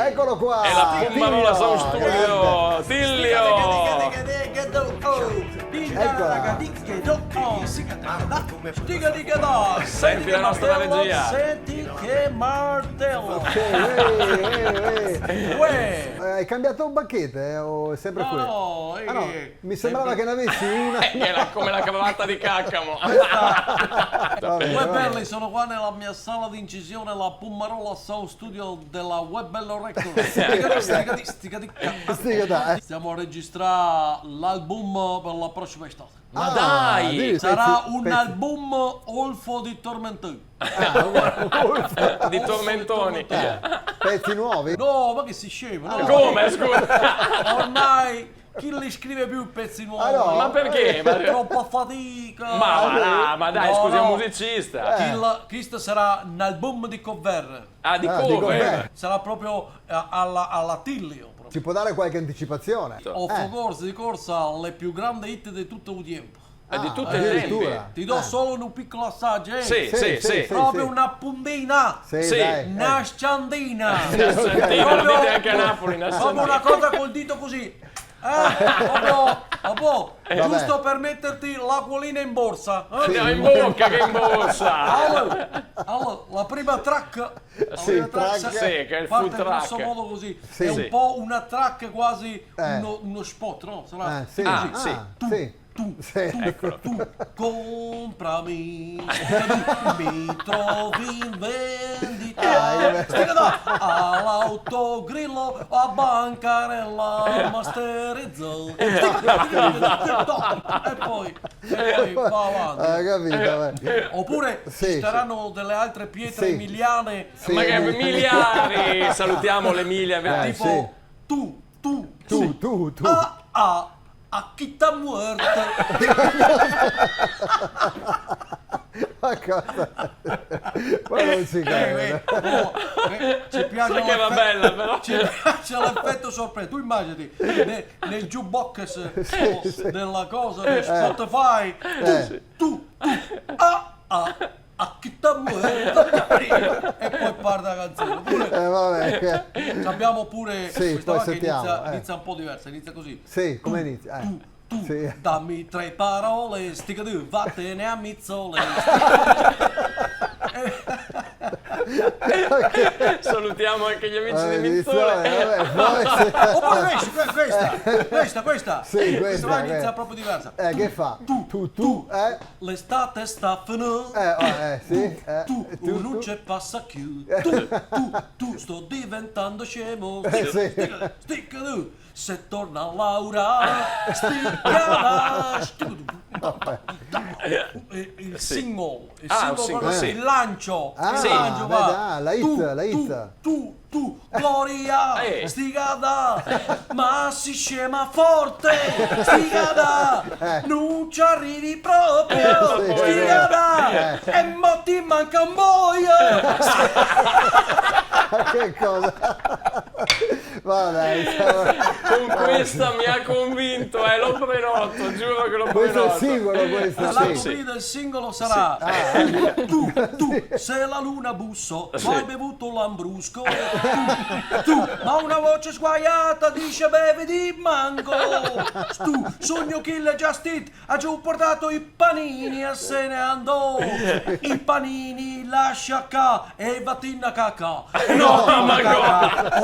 Eccolo qua. E la Pummarola Sound Studio, Tillio. Senti la nostra regia. Senti che martello. Hai cambiato un banchete o è sempre qui? No, mi sembrava che ne avessi una. Era come la cravatta di Caccamo. Due belli, sono qua nella mia sala di incisione, la Pummarola Sound Studio della Web Bello Records. Stiamo a registrare l'album per la prossima estate. Ma dai! Sarà un album olfo di tormentoni. Di tormentoni. Pezzi nuovi? No, ma che si scema? No. Come, scusa? Ormai chi li scrive più i pezzi nuovi? no? Ma perché? Troppa fatica. Ma dai, No, scusi, è un no. musicista. Questo sarà un album di cover. Ah, di di cover. cover. Sarà proprio alla Tillio. proprio. Ci può dare qualche anticipazione? Of course, di corsa, le più grandi hit di tutto il tempo. Di tutte le addirittura. tempi. Ti do solo un piccolo assaggio, eh? Sì. Proprio una puntina. Sì, Sì. dai. Una sciandina. Sentite, lo dite anche a Napoli. Proprio una cosa col dito così. Proprio, giusto per metterti l'acquolina in borsa. Andiamo in bocca che in borsa. Allora, la prima track. track. Sì, che è il parte food in questo track. modo così. Sì. È un Sì. po' una track quasi uno spot, no? Sarà Sì. Ah, Ah, sì. sì. Sì. tu comprami, mi trovi in vendita, all'autogrillo, a bancarella, masterizzo, e poi va avanti. Capito, beh. Oppure Sì, ci saranno delle altre pietre Sì. emiliane, Sì. Ma che miliari! Salutiamo l'Emilia. tipo tu, Tu. a chi t'ha muerto. Ma cosa? Ma non si capisce. Ci piace Sai che era bella, però. Ci piace l'effetto sorpresa. Tu immaginati nel jukebox della cosa di Spotify. Tu a chi t'ha muerto. E poi parte la canzone. Oppure Vabbè. abbiamo pure Sì, questa poi qua che sentiamo, inizia un po' diversa, inizia così. Sì, come inizia? Tu, Sì. dammi 3 parole, stica tu, vattene a mizzole. Salutiamo anche gli amici di Mizzole. Oppure questa. Sì, Questa qua inizia questa. proprio diversa. Che fa? Tu. L'estate sta finendo. Sì. Tu non c'è passa più. Tu sto diventando scemo. Sì. Sticca tu. Se torna Laura, sticca. Il singolo, proprio sì. il lancio. Sì. La hit. Tu, Gloria, stigada, ma si scema forte, stigada, non ci arrivi proprio, stigada, e mo ti manca un boia. Che cosa? Va dai. Con questa mi ha convinto, lo prenoto, giuro che lo Questo è il prenoto. singolo, questo. La Sì. copertina del singolo sarà tu, se la luna busso, ma hai bevuto l'ambrusco, tu, ma una voce sguaiata dice bevi di mango, tu, sogno che il Justit ha giù portato i panini e se ne andò, i panini lascia qua e vattene a cacca, No, ma no.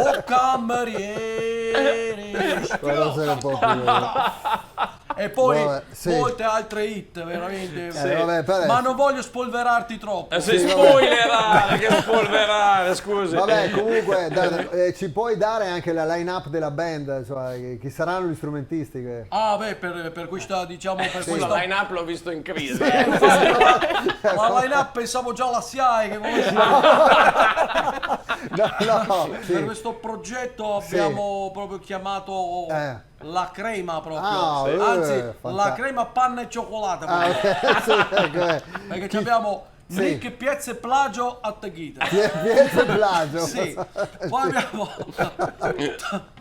o cameriere. Quello se ne può più. E poi Vabbè, sì. molte altre hit, veramente. Vabbè, per Ma adesso. non voglio spolverarti troppo. Si spoilerare, che spolverare, scusi. Vabbè, comunque ci puoi dare anche la line-up della band, insomma, chi saranno gli strumentisti? Ah, beh, per questa, diciamo, per La questa. line-up l'ho visto in crisi. La line-up pensavo già alla SIAE che volesse. No, sì. Per questo progetto abbiamo proprio chiamato la crema proprio. Anzi, la fantastico. crema panna e cioccolata. proprio. Perché abbiamo Nick Piezze Plagio a Teghita. Piezza Plagio. Sì. Poi abbiamo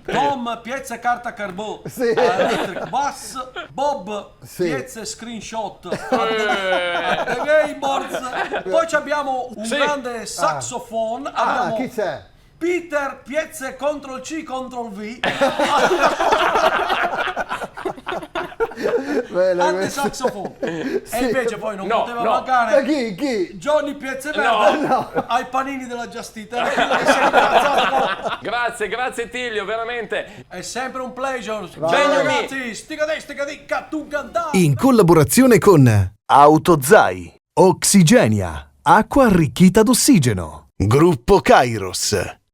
Tom Piezze Carta Carbò, Sì. Electric Bass, Bob Sì. Piezze Screenshot, The Gameboards. Poi ci abbiamo un grande saxophone. Abbiamo Chi c'è? Peter Piezze Ctrl-C Ctrl-V, Bene, ante questo. saxofono. E invece poi non No, poteva no. mancare Chi? Johnny Piezeverde ai panini della Just Eat. Era quello che si è incazzato. Grazie Tiglio, veramente. È sempre un pleasure. Vai. Ciao ragazzi, stica di cattu cantare. In collaborazione con Autozai, Oxigenia, acqua arricchita d'ossigeno, Gruppo Kairos.